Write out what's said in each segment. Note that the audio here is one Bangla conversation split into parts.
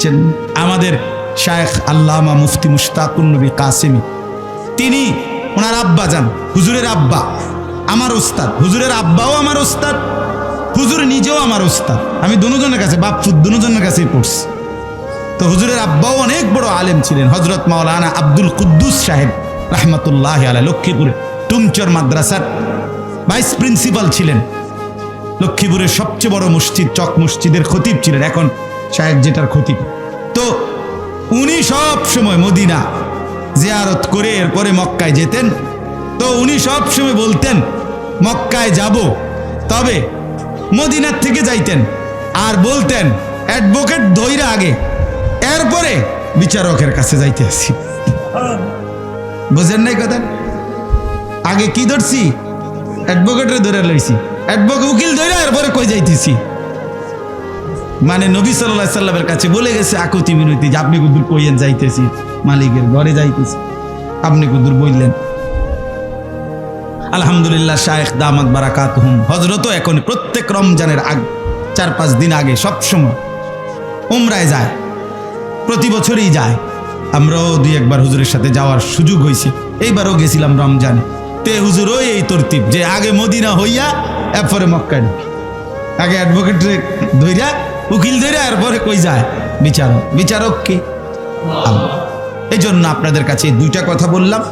শুনছেন? আমাদের শায়েখ আল্লামা মুফতি মুশতাকুন নবী কাসেমি, তিনি ওনার আব্বা যান, হুজুরের আব্বা আমার ওস্তাদ, হুজুরের আব্বাও আমার ওস্তাদ, হুজুর নিজেও আমার ওস্তাদ। আমি দুজনের কাছে বাপফুদ দুজনের কাছেই পড়ছি। তো হুজুরের আব্বাও অনেক বড় আলেম ছিলেন, হজরত মাওলানা আব্দুল কুদ্দুস সাহেব রহমতুল্লাহ আলাইহি, লক্ষ্মীপুরে টুমচর মাদ্রাসার ভাইস প্রিন্সিপাল ছিলেন, লক্ষ্মীপুরের সবচেয়ে বড় মসজিদ চক মসজিদের খতিব ছিলেন, এখন শায়েখ যেটার খতিব। তো উনি সব সময় মদিনা জিয়ারত করে এরপরে মক্কায় যেতেন। তো উনি সব সময় বলতেন মক্কায় যাব, তবে মদিনার থেকে যাইতেন আর বলতেন অ্যাডভোকেট ধইরা আগে, এরপরে বিচারকের কাছে যাইতে আসি। বুঝেন নাই কথা? আগে কি ধরছি? অ্যাডভোকেটের ধরে লইছি, উকিল ধরে এরপরে কই যাইতেছি। মানে নবী সাল্লাল্লাহু আলাইহি সাল্লামের কাছে বলে গেছে আকুতি মিনতি যে আপনি কুদুর কইয়েন যাইতেছি, মালিকের ঘরে যাইতেছি, আপনি কুদুর বললেন। আলহামদুলিল্লাহ, শায়েখ দামাত বারাকাতুহুম হযরতও এখন প্রত্যেক রমজানের আগে 4-5 দিন আগে সবসময় উমরায় যায়, প্রতি বছরই যায়। আমরাও 2-1 হুজুরের সাথে যাওয়ার সুযোগ হয়েছে, এইবারও গেছিলাম রমজানে। তে হুজুরও এই তরতিব যে আগে মদিনা হইয়া এরপরে মক্কায় ঢুকি, আগে অ্যাডভোকেট ধইরা উকিল ধইরা এরপরে কই যায় বিচারক। বিচারক কে? আল্লাহ। এই জন্য আপনাদের কাছে 2টা কথা বললাম।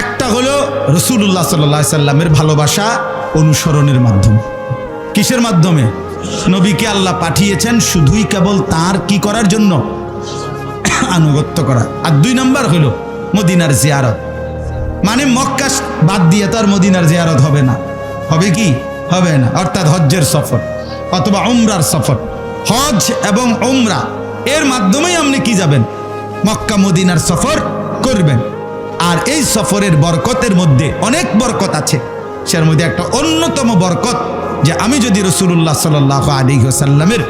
একটা হলো রাসূলুল্লাহ সাল্লাল্লাহু আলাইহি সাল্লামের ভালোবাসা অনুসরণের মাধ্যমে। কিসের মাধ্যমে? নবীকে আল্লাহ পাঠিয়েছেন শুধুই কেবল তার কি করার জন্য? আনুগত্য করা। আর 2 নাম্বার হলো মদিনার জিয়ারত। মানে মক্কা বাদ দিয়ে তো আর মদিনার জিয়ারত হবে না। হবে কি? হবে না। অর্থাৎ হজ্জের সফর অথবা উমরার সফর, হজ এবং উমরা এর মাধ্যমেই আপনি কি যাবেন? মক্কা মদিনার সফর করবেন। আর এই সফরের বরকতের মধ্যে অনেক বরকত আছে, সের মধ্যে একটা অন্যতম বরকত যে আমি যদি রাসূলুল্লাহ সাল্লাল্লাহু আলাইহি ওয়াসাল্লামের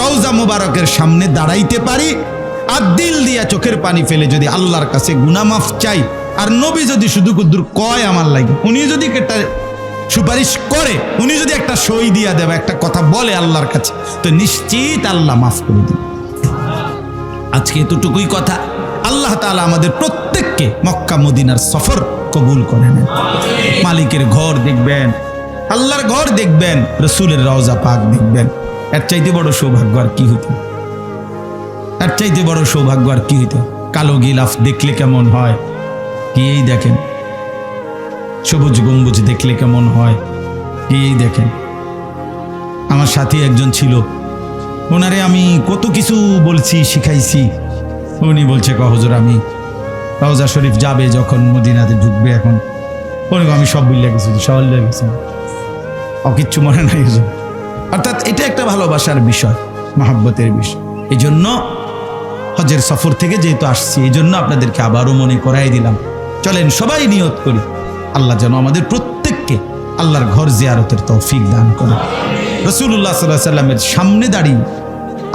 রওজা মুবারকের সামনে দাঁড়াইতে পারি আর দিল দিয়া চোখের পানি ফেলে যদি আল্লাহর কাছে গুনাহ মাফ চাই, আর নবী যদি শুধু কুদ্দুর কয় আমার লাগে, উনি যদি একটা সুপারিশ করে, উনি যদি একটা সই দিয়া দেবে, একটা কথা বলে আল্লাহর কাছে, তো নিশ্চিত আল্লাহ মাফ করে দিবে। আজকে এতটুকুই কথা। আল্লাহ তাআলা আমাদের প্রত্যেককে মক্কা মদিনার সফর কবুল করে নেন। মালিকের ঘর দেখবেন, আল্লাহর ঘর দেখবেন, রাসূলের রওজা পাক দেখবেন। এর চাইতে বড় সৌভাগ্য আর কি হইতো? এর চাইতে বড় সৌভাগ্য আর কি হইতো? কালো গিলাফ দেখলে কেমন হয় কি এই দেখেন, সবুজ গম্বুজ দেখলে কেমন হয় কি এই দেখেন। আমার সাথী একজন ছিল, ওনারে আমি কত কিছু বলছি, শিখাইছি। উনি বলছে হুজুর আমি রওজা শরীফ যাবে যখন মদিনাতে ঢুকবে, এখন আমি সব ভুলে গেছি, সব ভুলে গেছি, কিচ্ছু মনে নাই হুজুর। অর্থাৎ এটা একটা ভালোবাসার বিষয়, মহব্বতের বিষয়। এই জন্য হজের সফর থেকে যেহেতু আসছি, এই জন্য আপনাদেরকে আবারও মনে করাই দিলাম। চলেন সবাই নিয়ত করি আল্লাহ যেন আমাদের প্রত্যেককে আল্লাহর ঘর জিয়ারতের তৌফিক দান করে। রাসূলুল্লাহ সাল্লাল্লাহু আলাইহি ওয়াসাল্লামের সামনে দাঁড়িয়ে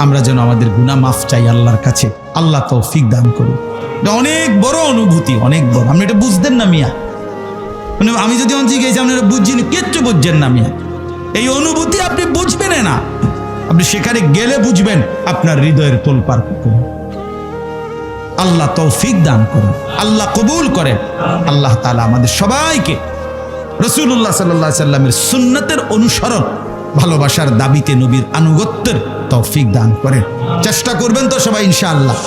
আমরা যেন আমাদের গুনাহ মাফ চাই আল্লাহর কাছে, আল্লাহ তৌফিক দান করুন। এটা অনেক বড় অনুভূতি, অনেক বড়। আপনি এটা বুঝতেন না মিয়া, মানে আমি যদি অঞ্চি গেছি আপনারা বুঝছেন, কিচ্ছু বুঝছেন না মিয়া। এই অনুভূতি আপনি বুঝবেন না, আপনি সেখানে গেলে বুঝবেন, আপনার হৃদয়ের তোলপাড় করুন। আল্লাহ তৌফিক দান করুন, আল্লাহ কবুল করেন। আল্লাহ তাআলা আমাদের সবাইকে রাসূলুল্লাহ সাল্লাল্লাহু আলাইহি সাল্লামের সুন্নতের অনুসরণ, ভালোবাসার দাবিতে নবীর আনুগত্যের তৌফিক দান করেন। চেষ্টা করবেন তো সবাই ইনশাআল্লাহ।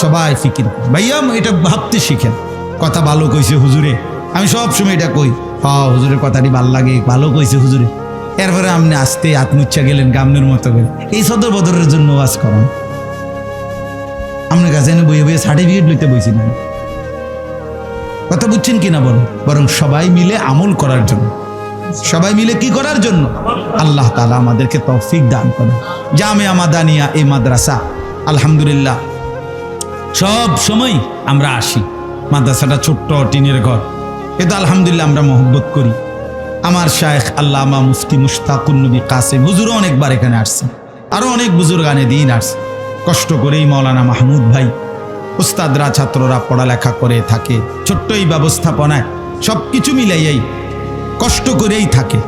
সবাই ফিকির ভাইয়া এটা ভাবতে শিখেন। কথা ভালো কইছে হুজুরে, আমি সব সময় এটা কই, হ্যাঁ হুজুরের কথাটি ভালো লাগে, ভালো কইছে হুজুরে। এরপরে আপনি আসতে আত্মুচ্ছা গেলেন গামনের মতো করে, এই সদর বদরের জন্য ওয়াজ করেন। আপনার কাছে বইয়ে বইয়ে সার্টিফিকেট লইতে বইছি না, কথা বুঝছেন কিনা বলেন? বরং সবাই মিলে আমল করার জন্য, সবাই মিলে কি করার জন্য? আল্লাহ তাআলা আমাদেরকে তৌফিক দান করেন। জামিয়া মাদানিয়া এই মাদ্রাসা আলহামদুলিল্লাহ সব সময় আমরা আসি। মাদ্রাসাটা ছোট্ট টিনের ঘর, কিন্তু আলহামদুলিল্লাহ আমরা মহব্বত করি। আমার শায়েখ আল্লামা মুফতি মুশতাকুন নবী কাসেম হুজুরও অনেকবার এখানে আসছেন, আরও অনেক বুজুর্গানে দিন আসছে। কষ্ট করেই মাওলানা মাহমুদ ভাই, উস্তাদরা ছাত্ররা পড়ালেখা করে থাকে, ছোট্ট এই ব্যবস্থাপনায় সব কিছু মিলাইয়াই কষ্ট করেই থাকে।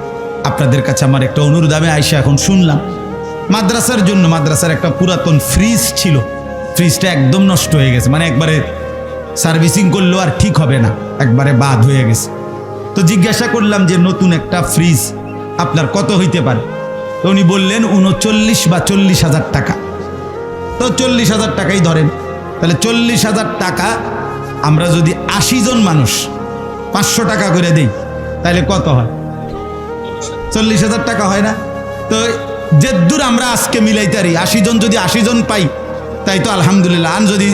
আপনাদের কাছে আমার একটা অনুরোধ, আমি আইসা এখন শুনলাম মাদ্রাসার জন্য, মাদ্রাসার একটা পুরাতন ফ্রিজ ছিল, ফ্রিজটা একদম নষ্ট হয়ে গেছে, মানে একবারে সার্ভিসিং করলেও আর ঠিক হবে না, একবারে বাদ হয়ে গেছে। তো জিজ্ঞাসা করলাম যে নতুন একটা ফ্রিজ আপনার কত হইতে পারে? তো উনি বললেন 39 বা 40,000 টাকা। তো 40,000 টাকাই ধরেন, তাহলে 40,000 টাকা আমরা যদি 80 জন মানুষ 500 টাকা করে দিই তাহলে কত হয়? 40,000 টাকা হয় না? তো যে দূর আমরা আজকে মিলাইতে পারি, 80 জন যদি 80 জন পাই তাই তো আলহামদুলিল্লাহ। আর যদি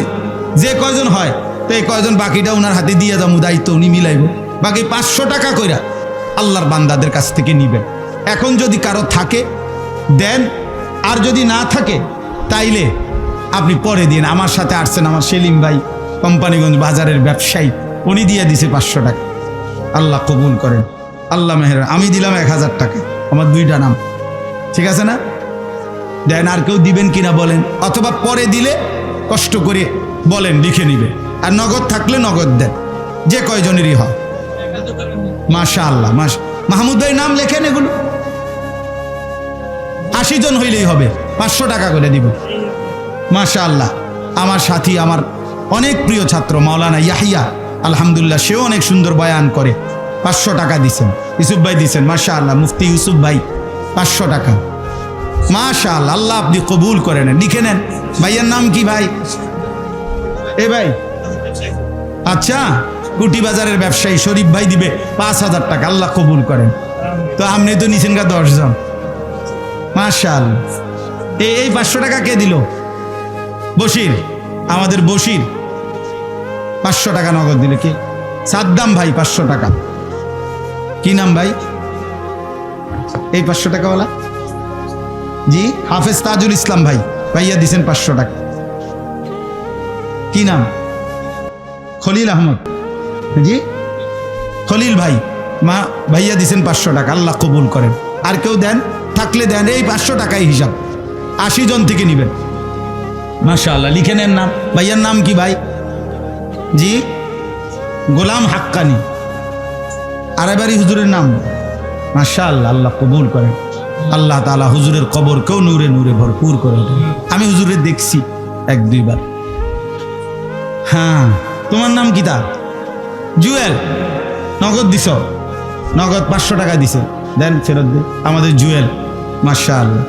যে কয়জন হয় তো এই কয়জন বাকিটা ওনার হাতে দিয়ে যাবো, দায়িত্ব উনি মিলাইব, বাকি 500 টাকা কইরা আল্লাহর বান্দাদের কাছ থেকে নিবেন। এখন যদি কারো থাকে দেন, আর যদি না থাকে তাইলে আপনি পরে দিন। আমার সাথে আসছেন আমার সেলিম ভাই, কোম্পানিগঞ্জ বাজারের ব্যবসায়ী, উনি দিয়ে দিছে 500 টাকা। আল্লাহ কবুল করেন, আল্লাহ মেহের। আমি দিলাম 1000 টাকা, আমার 2টা নাম, ঠিক আছে না? দেন আর কেউ দিবেন কিনা বলেন, অথবা পরে দিলে কষ্ট করে বলেন লিখে নিবে, আর নগদ থাকলে নগদ দেন, যে কয়জনেরই হয়। মাশাআল্লাহ, মাহমুদ ভাই নাম লেখেন, এগুলো 80 জন হইলেই হবে, 500 টাকা করে দিব। মাশাআল্লাহ, আমার সাথী, আমার অনেক প্রিয় ছাত্র মাওলানা ইয়াহিয়া, আলহামদুলিল্লাহ সেও অনেক সুন্দর বয়ান করে, 500 টাকা দিছেন। ইউসুফ ভাই দিছেন, মাশাআল্লাহ, মুফতি ইউসুফ ভাই 500 টাকা। মাশাআল্লাহ, আল্লাহ আপনি কবুল করে নেন। লিখে নেন। ভাইয়ের নাম কি ভাই? এ ভাই, আচ্ছা, কুটি বাজারের ব্যবসায়ী শরীফ ভাই দিবে 5,000 টাকা, আল্লাহ কবুল করেন। তো আপনি তো নিছেন গা 10 জন, মাশাআল্লাহ। এই 500 টাকা কে দিল? বশির, আমাদের বশির 500 টাকা নগদ দিলে। কে? সাদ্দাম ভাই 500 টাকা। কি নাম ভাই এই 500 টাকাওয়ালা? জি, হাফেজ তাজুল ইসলাম ভাই, ভাইয়া দিছেন 500 টাকা। কি নাম? খলিল আহমদ। জি, খলিল ভাই, মা ভাইয়া দিছেন 500 টাকা, আল্লাহ কবুল করেন। আর কেউ দেন থাকলে দেন, এই 500 টাকাই হিসাব, 80 জন থেকে নিবেন। মাশাআল্লাহ, লিখে নেন নাম। ভাইয়ার নাম কি ভাই? জি, গোলাম হাক্কানি। আরেবারি হুজুরের নাম? মাশাআল্লাহ, আল্লাহ কবুল করেন। আল্লাহ তাআলা হুজুরের কবরকেও নূরে নূরে ভরপুর করে দেন। আমি হুজুরের দেখছি 1-2 বার। হ্যাঁ, তোমার নাম কি? তা জুয়েল। নগদ দিছ? নগদ 500 টাকা দিছে, দেন ফেরত দে। আমাদের জুয়েল, মাশাআল্লাহ,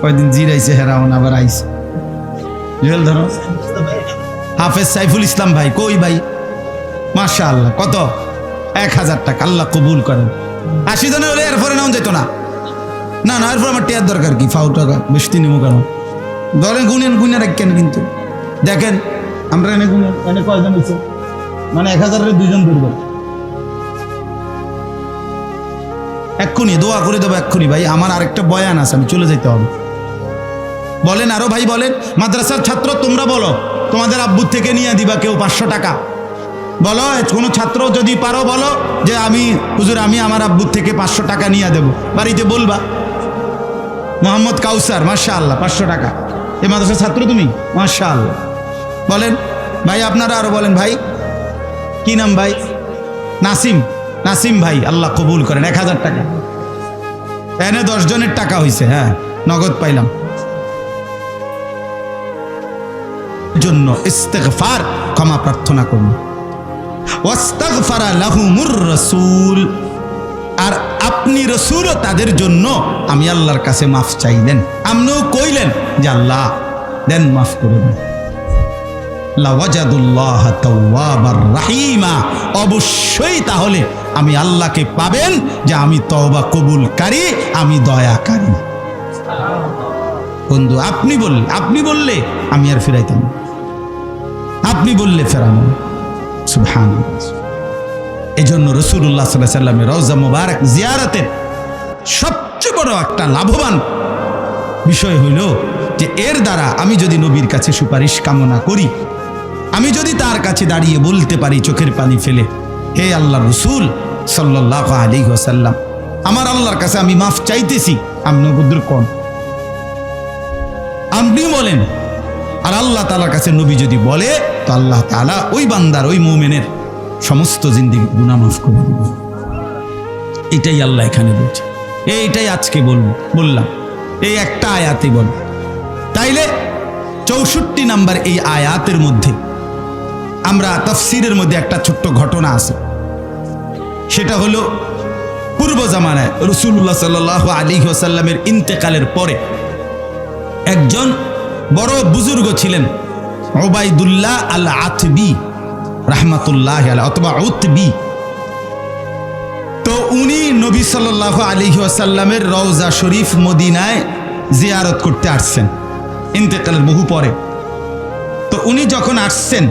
কয়দিন জিরাইছে, হেরাউন আবার আইছে। জুয়েল ধরো। হাফেজ সাইফুল ইসলাম ভাই, কই ভাই? মাশাআল্লাহ, কত? 1000 টাকা, আল্লাহ কবুল করেন। 80 জনে হলে এরপরে নাও যেত না, না না, এরপর আমার টিয়ার দরকার কি? ফাউ টাকা বেশি নিমো কেন? ধরেন গুনে রাখেন, কিন্তু দেখেন আমরা এনে গুনে, এনে কয়জন হয়েছে, মানে 1000-এর 2 জন ধরব। এক্ষুনি দোয়া করে দেবো, এক্ষুনি ভাই, আমার আরেকটা বয়ান আছে, আমি চলে যেতে হবে। বলেন আরো ভাই, বলেন। মাদ্রাসার ছাত্র তোমরা বলো, তোমাদের আব্বুর থেকে নিয়ে দিবা কেউ 500 টাকা। বলো, কোনো ছাত্র যদি পারো বলো যে আমি হুজুর, আমি আমার আব্বুর থেকে 500 টাকা নিয়ে দেবো, বাড়িতে বলবা। মোহাম্মদ কাউসার, মাশাআল্লাহ, 500 টাকা। এই মাদ্রাসার ছাত্র তুমি? মাশাআল্লাহ। বলেন ভাই, আপনারা আরো বলেন। ভাই কি নাম ভাই? নাসিম। নাসিম ভাই, আল্লাহ কবুল করেন, 1000 টাকা। এনে 10 জনের টাকা হয়েছে। হ্যাঁ, নগদ পাইলাম। জন্য ইস্তেগফার, ক্ষমা প্রার্থনা করুন। ওয়াস্তাগফারা লাহুমুর রাসূল, আর আপনি রাসূলও তাদের জন্য আমি আল্লাহর কাছে মাফ চাইলেন। আপনিও কইলেন যে আল্লাহ দেন, মাফ করে দেন। লাওয়াজাদুল্লাহ তাওয়াবার রাহিমা, অবশ্যই তাহলে আমি আল্লাহকে পাবেন যে আমি তওবা কবুলকারী, আমি দয়াকারী। বন্ধু, আপনি বললে আমি আর ফিরাইতাম না, আপনি বললে ফেরানো। সুবহানাল্লাহ। এজন্য রাসূলুল্লাহ সাল্লাল্লাহু আলাইহি ওয়াসাল্লামের রওজা মুবারক জিয়ারতের সবচেয়ে বড় একটা লাভবান বিষয় হইল যে এর দ্বারা আমি যদি নবীর কাছে সুপারিশ কামনা করি, আমি যদি তার কাছে দাঁড়িয়ে বলতে পারি চোখের পানি ফেলে, হে আল্লাহর রাসূল সাল্লাল্লাহু আলাইহি ওয়াসাল্লাম, আমার আল্লাহর কাছে আমি মাফ চাইতেছি, আপনি উপদ্রব কোন, আপনি বলেন। আর আল্লাহ তাআলার কাছে নবী যদি বলে, তো আল্লাহ তাআলা ওই বান্দার, ওই মুমিনের সমস্ত জিন্দেগি গুনাহ মাফ করে দিবেন। এটাই আল্লাহ এখানে বলছে, এইটাই আজকে বললাম। এই একটা আয়াতই বলে। তাইলে 64 নাম্বার এই আয়াতের মধ্যে আমরা তাফসীরের মধ্যে একটা ছোট্ট ঘটনা আছে, সেটা হলো পূর্ব জামানায় রাসূলুল্লাহ সাল্লাল্লাহু আলাইহি ওয়াসাল্লামের ইন্তেকালের পরে একজন বড় বুজুর্গ ছিলেন উবাইদুল্লাহ আল আতবী রাহমাতুল্লাহি আলাইহি অথবা উতবী। তো উনি নবী সাল্লাল্লাহু আলাইহি ওয়াসাল্লামের রওজা শরীফ মদিনায় জিয়ারত করতে আসছেন ইন্তেকালের বহু পরে। তো উনি যখন আসছেন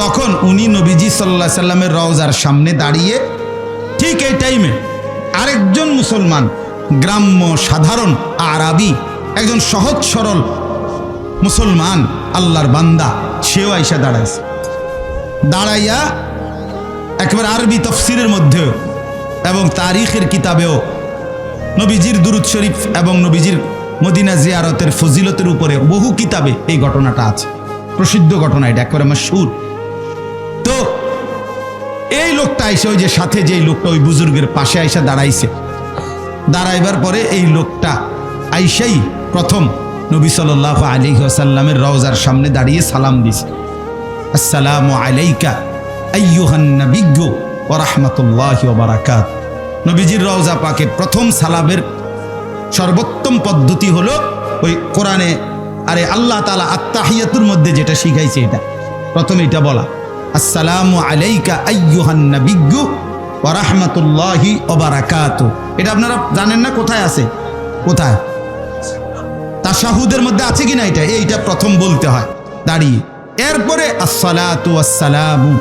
তখন উনি নবীজি সাল্লাল্লাহু আলাইহি সাল্লামের রওজার সামনে দাঁড়িয়ে ঠিক এই টাইমে আরেকজন মুসলমান গ্রাম্য সাধারণ আরাবি একজন সহজ সরল মুসলমান আল্লাহর বান্দা সেও আইসা দাঁড়াইছে। দাঁড়াইয়া একেবারে আরবি তফসিরের মধ্যেও এবং তারিখের কিতাবেও নবীজির দুরূদ শরীফ এবং নবীজির মদিনা জিয়ারতের ফজিলতের উপরে বহু কিতাবে এই ঘটনাটা আছে, প্রসিদ্ধ ঘটনা, এটা একেবারে মাশহুর। তো এই লোকটা আইসা ওই যে সাথে যেই লোকটা ওই বুজুর্গের পাশে আইসা দাঁড়াইছে, দাঁড়াইবার পরে এই লোকটা আইসাই প্রথম নবী সাল্লাল্লাহু আলাইহি ওয়াসাল্লামের রওজার সামনে দাঁড়িয়ে সালাম দিছে, আসসালামু আলাইকা আইয়ুহান নাবিয়্যু ওয়া রাহমাতুল্লাহি ওয়া বারাকাত। নবীজির রওজা পাকে প্রথম সালামের সর্বোত্তম পদ্ধতি হলো ওই কোরআনে আরে আল্লাহ তাআলা আত-তাহিয়াতুর মধ্যে যেটা শিখাইছে এটা প্রথমে এটা বলা, আসসালামু আলাইকা আইয়ুহান নাবিয়্যু ওয়া রাহমাতুল্লাহি ওয়া বারাকাতুহু। এটা আপনারা জানেন না কোথায় আছে? কোথায়? তাশাহুদের মধ্যে আছে কিনা? এইটা প্রথম বলতে হয় দাঁড়িয়ে। এরপরে আসসালাতু ওয়াসসালামু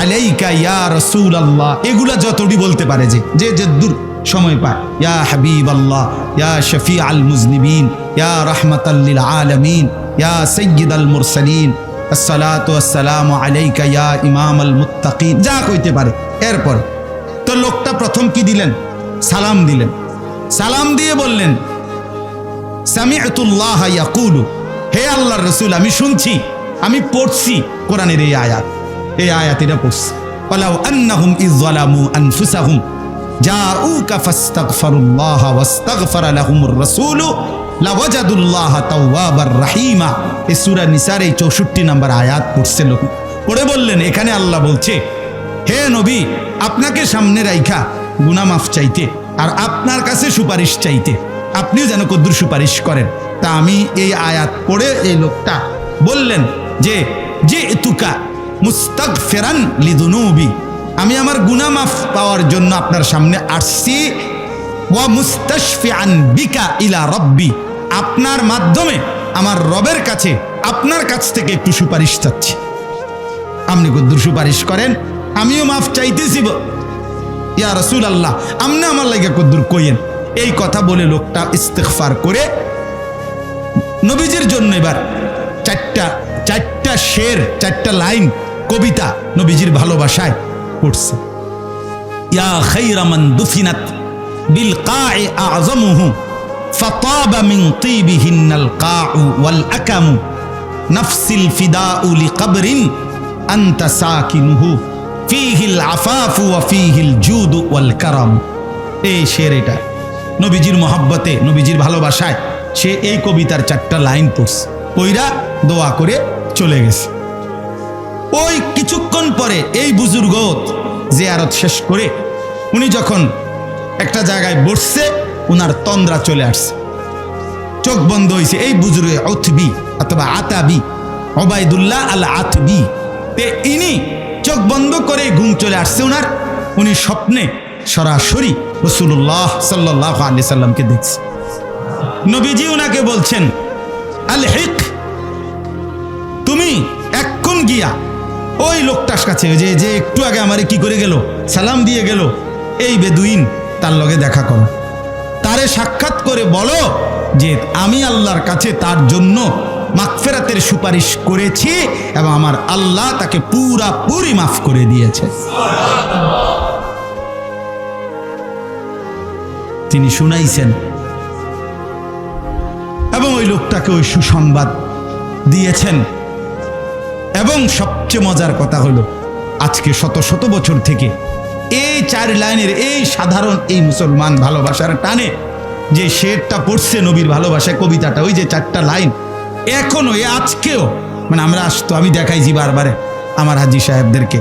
আলাইকা ইয়া রাসূলুল্লাহ, এগুলা যতটি বলতে পারে যে দূর সময় পায়, ইয়া হাবিবাল্লাহ, ইয়া শফিআল মুজনিবিন, ইয়া রাহমাতাল লিল আলামিন, ইয়া সাইয়্যিদাল মুরসালিন, আসসালাতু ওয়াসসালামু আলাইকা ইয়া ইমামাল মুত্তাকিন, যা কইতে পারে। এরপর তো লোকটা প্রথম কি দিলেন? সালাম দিলেন। সালাম দিয়ে বললেন, সামি'তুল্লাহ ইয়াকুলু, হে আল্লাহর রাসূল আমি শুনছি, আমি পড়ছি কোরআনের এই আয়াত, এই আয়াত এটা পড়ছি, ওয়ালাউ আন্নাহুম ইয যালামু আনফুসাহুম জাউকা ফাস্তাগফিরুল্লাহ ওয়াস্তাগফারা লাহুমুর রাসূলু লাওয়াজাদুল্লাহা তাওয়াবার রহিমা। এই সূরা নিসার এই 64 নম্বর আয়াত পড়ছে লোক, পড়ে বললেন এখানে আল্লাহ বলছে, হে নবী আপনাকে সামনে রাইখা গুনাহ মাফ চাইতে আর আপনার কাছে সুপারিশ চাইতে, আপনিও যেন কদ্দুর সুপারিশ করেন। তা আমি এই আয়াত পড়ে এই লোকটা বললেন যে জিতুকা মুস্তাগফিরান লিযুনুবি, আমি আমার গুনাহ মাফ পাওয়ার জন্য আপনার সামনে আসছি, ওয়া মুস্তাশফিআন বিকা ইলা রাব্বি, আপনার মাধ্যমে আমার রবের কাছে আপনার কাছ থেকে একটু সুপারিশ চাচ্ছি, আপনি কদ্দুর সুপারিশ করেন, আমিও মাফ চাইতেছি ইয়া রাসূলুল্লাহ, আপনি আমার লাগা কদ্দুর কইেন। এই কথা বলে লোকটা ইস্তিগফার করে নবীজির জন্য এবার চারটা শের, 4টা লাইন কবিতা নবীজির ভালোবাসায় পড়ছে। ইয়া খায়রা মান দুফিনাত বিল কা'i আ'যামুহু ফাতাবা মিন তিবিহিন্নাল কা'উ ওয়াল আকামু নাফসিল ফিদাউ লিকবরিন আনতা সাকিনুহু ফীহিল আফাফু ওয়া ফীহিল জুদু ওয়াল কারাম। এই শের এটা নবীজির মহব্বতে, নবীজির ভালোবাসায় সে এই কবিতার 4টা লাইন পড়ছে, ওইরা দোয়া করে চলে গেছে। ওই কিছুক্ষণ পরে এই বুজুর্গ জিয়ারত শেষ করে উনি যখন একটা জায়গায় বসছে, উনার তন্দ্রা চলে আসছে, চোখ বন্ধ হয়েছে। এই বুজুর্গ উতবী অথবা আতাবী, উবাইদুল্লাহ আল আতবী, ইনি চোখ বন্ধ করে ঘুম চলে আসছে উনার। উনি স্বপ্নে সরাসরি রাসূলুল্লাহ সাল্লাল্লাহু আলাইহি সাল্লামকে দেখছে। নবীজি উনাকে বলছেন, আলহিক, তুমি এখন গিয়া ওই লোকটার কাছে যে একটু আগে আমারে কি করে গেল, সালাম দিয়ে গেল, এই বেদুইন, তার লগে দেখা করো, তারে সাক্ষাৎ করে বলো যে আমি আল্লাহর কাছে তার জন্য মাগফিরাতের সুপারিশ করেছি এবং আমার আল্লাহ তাকে পুরাপুরি মাফ করে দিয়েছে। তিনি শুনাইছেন এবং ওই লোকটাকে ওই সুসংবাদ দিয়েছেন। এবং সবচেয়ে মজার কথা হলো, আজকে শত শত বছর থেকে এই 4 লাইনের এই সাধারণ এই মুসলমান ভালোবাসার টানে যে শেরটা পড়ছে নবীর ভালোবাসায় কবিতাটা, ওই যে 4টা লাইন এখনো আজকেও মানে আমরা আসতো, আমি দেখাইছি বারবারে আমার হাজী সাহেবদেরকে,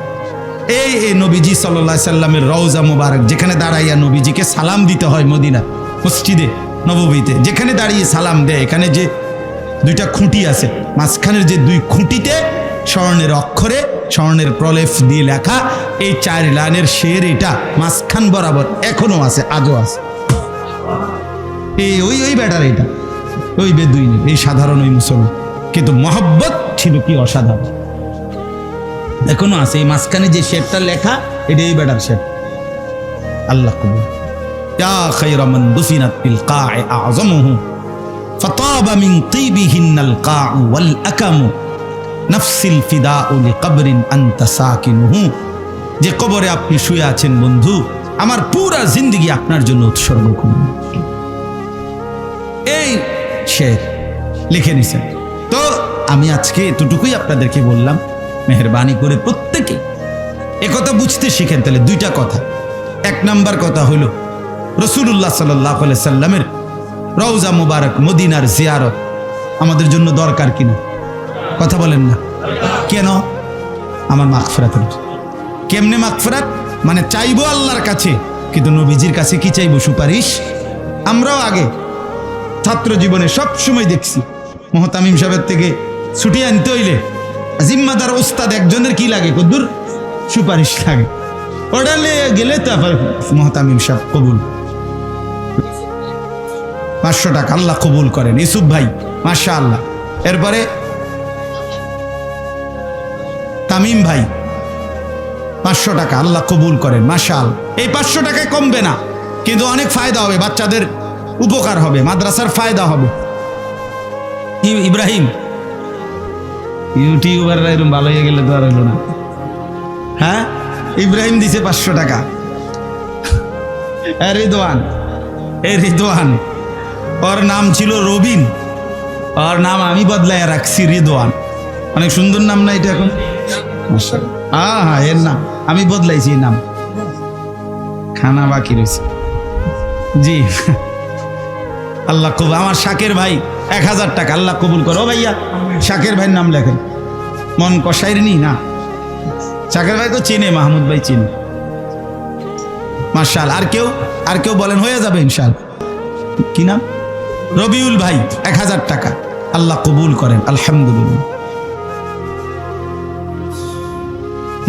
এই নবীজি সাল্লাল্লাহু আলাইহি সাল্লামের রওজা মুবারক যেখানে দাঁড়াইয়া নবীজিকে সালাম দিতে হয় মদিনা মসজিদে নববীতে, যেখানে দাঁড়িয়ে সালাম দেয়, এখানে যে 2টা খুঁটি আছে, মাঝখানের যে 2 খুঁটিতে স্বর্ণের অক্ষরে স্বর্ণের প্রলেপ দিয়ে লেখা এই 4 লাইনের শের, এটা মাঝখান বরাবর এখনো আছে, আজও আছে। ওই ব্যাটার এটা ওই বেদুইন, এই সাধারণ ওই মুসলমান, কিন্তু মহব্বত ছিল কি অসাধারণ, এখনো আছে। এই মাঝখানে যে শেরটা লেখা এটা এই ব্যাটার শের। আল্লাহ কবুল। ইয়া খায়রা মান দুফিনাত বিল কা'i আ'যামুহু ফাতাবা মিন তিবিহিন্নাল কা'উ ওয়াল আকামু নাফসিল ফিদাউ লিকবরিন আনতা সাকিনুহু। যে কবরে আপনি শুয়ে আছেন বন্ধু, আমার পুরা জিন্দেগি আপনার জন্য উৎসর্গ করুন। এই শের লিখে নিছেন। তো আমি আজকে এতটুকুই আপনাদেরকে বললাম, মেহেরবানি করে প্রত্যেকে একথা বুঝতে শিখেন। তাহলে 2টা কথা। 1 নাম্বার কথা হলো রাসূলুল্লাহ সাল্লাল্লাহু আলাইহি সাল্লামের রওজা মুবারক মদিনার জিয়ারত আমাদের জন্য দরকার কিনা? কথা বলেন না কেন? আমার মাগফিরাতের। কেমনে মাগফিরাত? মানে চাইবো আল্লাহর কাছে, কিন্তু নবীজির কাছে কি চাইবো? সুপারিশ। আমরাও আগে ছাত্র জীবনে সব সময় দেখছি মুহতামিম সাহেবের থেকে ছুটি আনতে হইলে জিম্মাদার ওস্তাদ একজনের কি লাগে? কদ্দুর সুপারিশ লাগে। ওটা গেলে তারপর মুহতামিম সাহেব কবুল। 500 টাকা আল্লাহ কবুল করেন। ইউসুফ ভাই মাশাআল্লাহ। এরপরে তামিম ভাই 500 টাকা আল্লাহ কবুল করেন মাশাআল্লাহ। এই 500 টাকায় কমবে না, কিন্তু অনেক ফায়দা হবে, বাচ্চাদের উপকার হবে, মাদ্রাসার ফায়দা হবে। ইব্রাহিম ইউটিউবাররা এরকম ভালো হয়ে গেলে তো আর হলো না। হ্যাঁ, ইব্রাহিম দিছে 500 টাকা। রিদওয়ান, ওর নাম ছিল রবিন, ওর নাম আমি বদলায় রাখছি রিদওয়ান। অনেক সুন্দর নাম না এটা? এখন হ্যাঁ, এর নাম আমি বদলাইছি, এই নাম খানা বাকি রয়েছে। জি আল্লাহ কবুল। আমার শাকের ভাই 1000 টাকা আল্লাহ কবুল করো। ভাইয়া শাকের ভাইয়ের নাম লেখেন, মন কষাইর নি না। শাকের ভাই তো চিনে, মাহমুদ ভাই চিনে মাশাআল্লাহ। আর কেউ বলেন? হয়ে যাবে ইনশাআল্লাহ। কি নাম? রবিউল ভাই 1000 টাকা আল্লাহ কবুল করেন আলহামদুলিল্লাহ।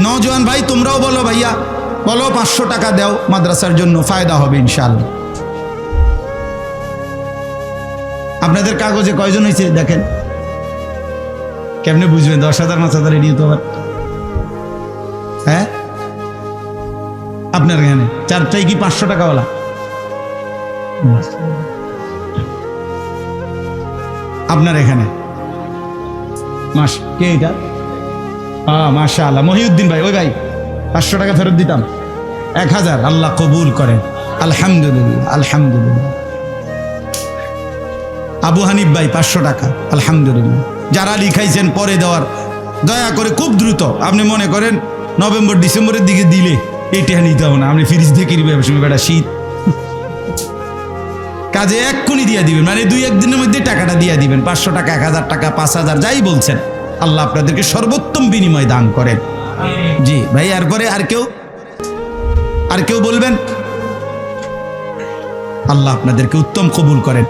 নওজোয়ান ভাই তোমরাও বলো, ভাইয়া বলো 500 টাকা দাও, মাদ্রাসার জন্য ফায়দা হবে ইনশাআল্লাহ। আপনাদের কাগজে কয়জন হয়েছে দেখেন, কেমনে বুঝবেন? 10,000 5,000 এড়িয়ে তো আবার। হ্যাঁ, আপনার এখানে 4টাই কি 500 টাকাওয়ালা? আপনার এখানে কে এটা? মাশাআল্লাহ মহিউদ্দিন ভাই। ওই ভাই 500 টাকা ফেরত দিতাম। 1000 আল্লাহ কবুল করেন আলহামদুলিল্লাহ আলহামদুলিল্লাহ। আবু হানিফ ভাই 500 টাকা আলহামদুলিল্লাহ। যারা লিখাইছেন পরে দেওয়ার, দয়া করে খুব দ্রুত। আপনি মনে করেন নভেম্বর ডিসেম্বরের দিকে দিলে এইটা নিতে হবে না, আপনি ফ্রিজ থেকে বেটা শীত কাজে এক্ষুনি দিয়ে দিবেন, মানে 2-1 দিনের মধ্যে টাকাটা দিয়ে দিবেন। 500 টাকা 1000 টাকা 5000 যাই বলছেন, আল্লাহ আপনাদেরকে সর্বোত্তম বিনিময় দান করেন। জি ভাই। এরপরে আর কেউ বলবেন? আল্লাহ আপনাদেরকে উত্তম কবুল করেন।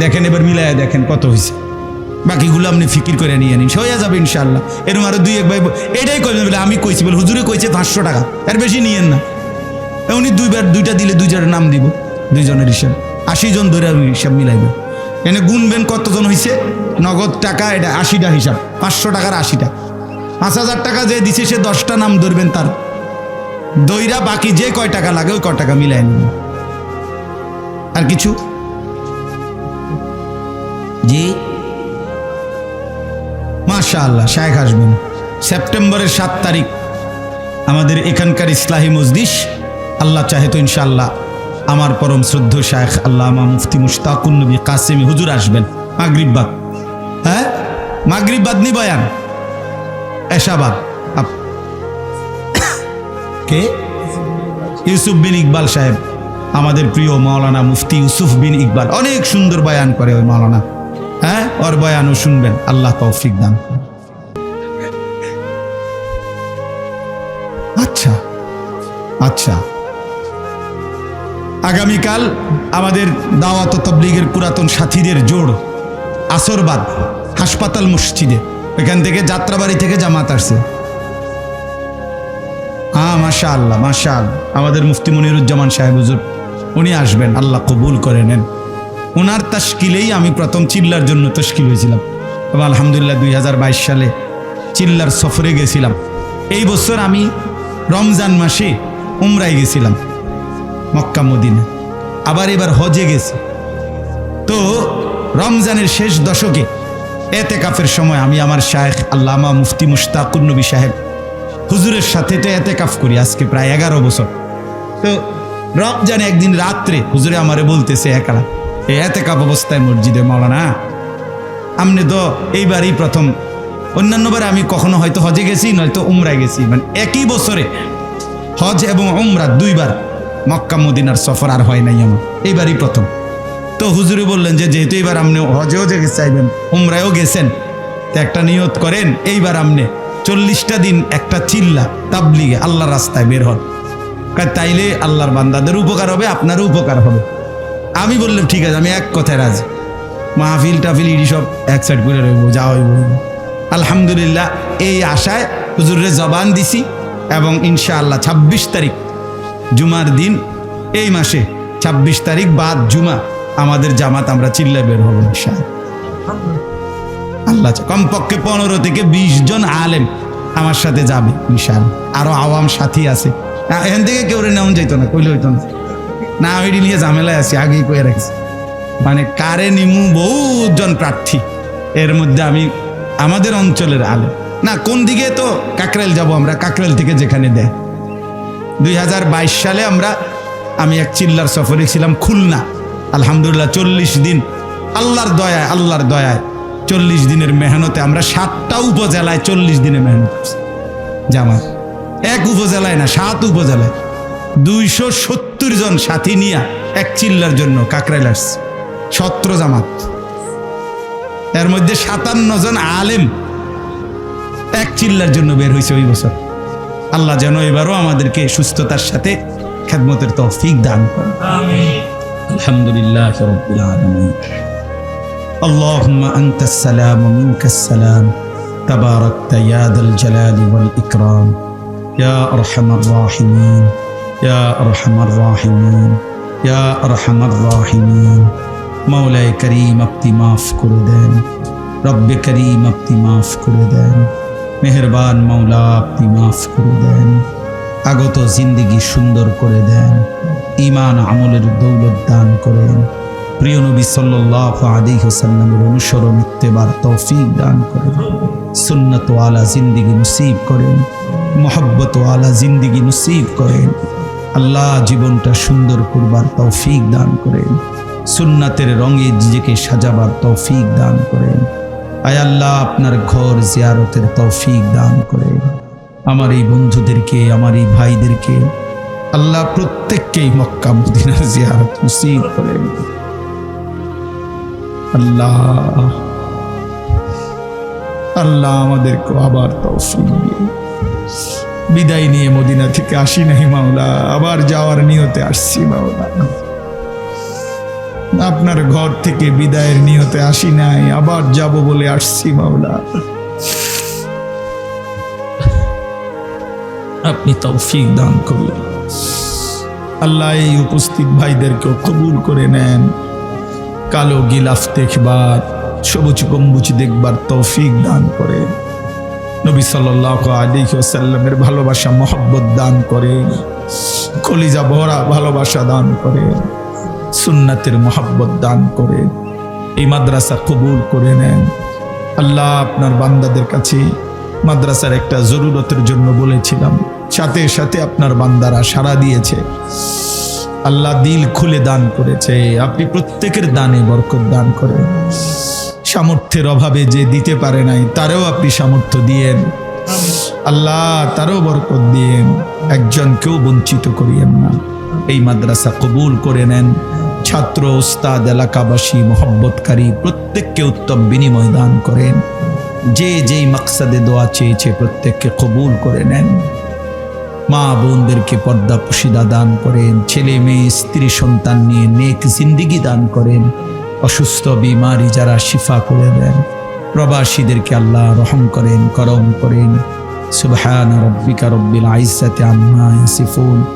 দেখেন এবার মিলাইয়া দেখেন কত হয়েছে, বাকিগুলো আপনি ফিকির করে নিয়ে নিন, হয়ে যাবে ইনশাআল্লাহ। এরকম আরো 2-1 ভাই এটাই করবেন বলে আমি কইছি, বলে হুজুরে কইছে 500 টাকা, এর বেশি নিয়েন না। উনি 2টা দিলে 2 জনের নাম দিব, 2 জনের হিসাব 80 জন ধরে হিসাব মিলাইবে। এনে গুনবেন কতজন হয়েছে, নগদ টাকা এটা 80টা হিসাব, 500 টাকার 80টা। 5000 টাকা যে দিছে সে 10টা নাম ধরবেন, তার দইরা বাকি যে কয় টাকা লাগে ওই কয় টাকা মিলাই নেবেন। আর কিছু? জি মাশাআল্লাহ। শায়েখ আসবেন সেপ্টেম্বরের 7 তারিখ আমাদের এখানকার ইসলাহি মজলিস, আল্লাহ চাহে তো ইনশাআল্লাহ আমার পরম শ্রদ্ধ শায়েখ আল্লামা মুফতি মুশতাকুন নবী কাসেমি হুজুর আসবেন মাগরিব বাদ। হ্যাঁ, মাগরিব বাদ নি বয়ান, এশাবাদ। কে? ইউসুফ বিন ইকবাল সাহেব আমাদের প্রিয় মাওলানা মুফতি ইউসুফ বিন ইকবাল অনেক সুন্দর বয়ান করে ওই মাওলানা, হ্যাঁ, ওর বয়ানও শুনবেন, আল্লাহ তৌফিক দান। আচ্ছা আচ্ছা, আগামীকাল আমাদের দাওয়াত ও তাবলীগের পুরাতন সাথীদের জোড় আসরবাদ হাসপাতাল মসজিদে, এখান থেকে যাত্রাবাড়ি থেকে জামাত আসছে। হ্যাঁ, মাশাআল্লাহ মাশাআল্লাহ, আমাদের মুফতি মনিরুজ্জামান সাহেব হুজুর উনি আসবেন, আল্লাহ কবুল করে নেন। ওনার তাশকিলেই আমি প্রথম চিল্লার জন্য তশকিল হয়েছিলাম এবং আলহামদুলিল্লাহ 2022 সালে চিল্লার সফরে গেছিলাম। এই বছর আমি রমজান মাসে উমরায় গেছিলাম মক্কা মদিনা, আবার এবার হজে গেছি। তো রমজানের শেষ দশকে এতেকাফের সময় আমি আমার শায়েখ আল্লামা মুফতি মুশতাকুর নবী সাহেব হুজুরের সাথে তো এতেকাফ করি আজকে প্রায় 11 বছর। তো রমজানে একদিন রাত্রে হুজুরে আমারে বলতেছে একলা এই এতেকাফ অবস্থায় মসজিদে, মাওলানা আমনে তো এইবারই প্রথম, অন্যান্যবার আমি কখনো হয়তো হজে গেছি নয়তো উমরায় গেছি, মানে একই বছরে হজ এবং উমরা দুইবার মক্কা মদিনার সফর আর হয় নাই আমার, এইবারই প্রথম। তো হুজুরে বললেন যে যেহেতু এবার আপনি হজেও যে চাইবেন উমরায়ও গেছেন, তো একটা নিয়ত করেন এইবার আপনি 40টা দিন একটা চিল্লা তাবলিগে আল্লাহর রাস্তায় বের হন, তাইলে আল্লাহর বান্দাদের উপকার হবে, আপনারও উপকার হবে। আমি বললাম ঠিক আছে, আমি এক কথায় রাজি, মাহফিল টাফিল ইডি সব এক সাইড করে রইব, যা হইব। আলহামদুলিল্লাহ এই আশায় হুজুরের জবান দিছি এবং ইনশাআল্লাহ 26 তারিখ জুমার দিন, এই মাসে 26 তারিখ বাদ জুমা আমাদের জামাত আমরা চিল্লা বের হব ইনশাআল্লাহ। আল্লাহ কমপক্ষে 15 থেকে 20 জন আলেম আমার সাথে যাবে ইনশাআল্লাহ, আরো আওয়াম সাথী আছে, এখান থেকে কেউ নেওয়া যাইতো না, কইলে হইতো না, না ওইটি নিয়ে ঝামেলায় আছি, আগেই কয়ে রাখছি, মানে কারে নিমু বহুজন প্রার্থী, এর মধ্যে আমি আমাদের অঞ্চলের আলেম না, কোন দিকে তো কাকরাইল যাব আমরা, কাকরাইল থেকে যেখানে দেয়। 2022 সালে আমি এক চিল্লার সফরে ছিলাম খুলনা, আলহামদুলিল্লাহ 40 দিন আল্লাহর দয়ায় 40 দিনের মেহনতে আমরা 7টা উপজেলায় 40 দিনে মেহনত করছি জামাত, এক উপজেলায় না 7 উপজেলায় 270 জন সাথী নিয়ে এক চিল্লার জন্য কাকরাইল আসছে, 17 জামাত, এর মধ্যে 57 জন আলেম এক চিল্লার জন্য বের হয়েছে ওই বছর। আল্লাহ যেন এবারও আমাদেরকে সুস্থতার সাথে খেদমতের তৌফিক দান করেন, আমিন। আলহামদুলিল্লাহ রাব্বিল আলামিন। আল্লাহুম্মা আনতাস সালাম ওয়া মিনকাস সালাম, তাবারাকতা ইয়া দাল জালালি ওয়াল ইকরাম, ইয়া আরহামার রাহিমিন, ইয়া আরহামার রাহিমিন, ইয়া আরহামার রাহিমিন। মাওলায়ে করিম আপনি মাফ করে দেন, রব্বে করিম আপনি মাফ করে দেন, মেহেরবান মাওলা আপনি মাফ করে দেন, আগত জিন্দেগি সুন্দর করে দেন, ঈমান আমলের দৌলত দান করেন, প্রিয় নবী সাল্লাল্লাহু আলাইহি ওয়াসাল্লামের অনুসরণ ইত্তেবার তৌফিক দান করেন, সুন্নাত ওয়ালা জিন্দেগি নসিব করেন, মুহাব্বত ওয়ালা জিন্দেগি নসিব করেন। আল্লাহ জীবনটা সুন্দর করবার তৌফিক দান করেন, সুন্নাতের রঙে নিজেকে সাজাবার তৌফিক দান করেন। আয় আল্লাহ আপনার ঘর জিয়ারতের তৌফিক দান করেন। আমার এই বন্ধুদেরকে, আমার এই ভাইদেরকে আল্লাহ প্রত্যেককেই মক্কা মদিনার জিয়ারত নসিব করেন। আল্লাহ আল্লাহ আমাদেরকে আবার তৌফিক দিন। বিদায় নিয়ে মদিনা থেকে আসি নাই মাওলা, আবার যাওয়ার নিয়তে আসছি মাওলা, আপনার ঘর থেকে বিদায়ের নিয়তে আসি নাই, আবার যাব বলে আসছি মাওলা, আপনি তৌফিক দান করুন। আল্লাহ এই উপস্থিত ভাইদেরকেও কবুল করে নেন, কালো গিলাফ দেখবার, সবুজ গম্বুজ দেখবার তৌফিক দান করেন, নবী সাল্লাল্লাহু আলাইহি ওয়াসাল্লামের ভালোবাসা মহব্বত দান করেন, কলিজা ভরা ভালোবাসা দান করেন, সুন্নাতের মহব্বত দান করেন। এই মাদ্রাসা কবুল করে নেন আল্লাহ। আপনার বান্দাদের কাছে মাদ্রাসার একটা জরুরতের জন্য বলেছিলাম, সাথে সাথে আপনার বান্দারা সাড়া দিয়েছে। আল্লাহ দিল খুলে দান করেছে, আপনি প্রত্যেকের দানে বরকত দান করেন। সামর্থ্যের অভাবে যে দিতে পারে নাই তারও আপনি সামর্থ্য দিয়েন আল্লাহ, তারও বরকত দিয়েন, একজনকেও বঞ্চিত করিয়েন না। এই মাদ্রাসা কবুল করে নেন। ছাত্র, উস্তাদ, এলাকাবাসী, মোহব্বতকারী প্রত্যেককে উত্তম বিনিময় দান করেন। যে যেই মাকসাদে দোয়া চেয়েছে প্রত্যেককে কবুল করে নেন। মা বোনদেরকে পর্দা পুশিদা দান করেন। ছেলে মেয়ে স্ত্রী সন্তান নিয়ে নেক জিন্দিগি দান করেন। অসুস্থ বিমারি যারা শিফা করে দেন। প্রবাসীদেরকে আল্লাহ রহম করেন, করম করেন। সুবহান রাব্বিকা রব্বিল ইজ্জাতি আম্মা ইয়াসিফুন।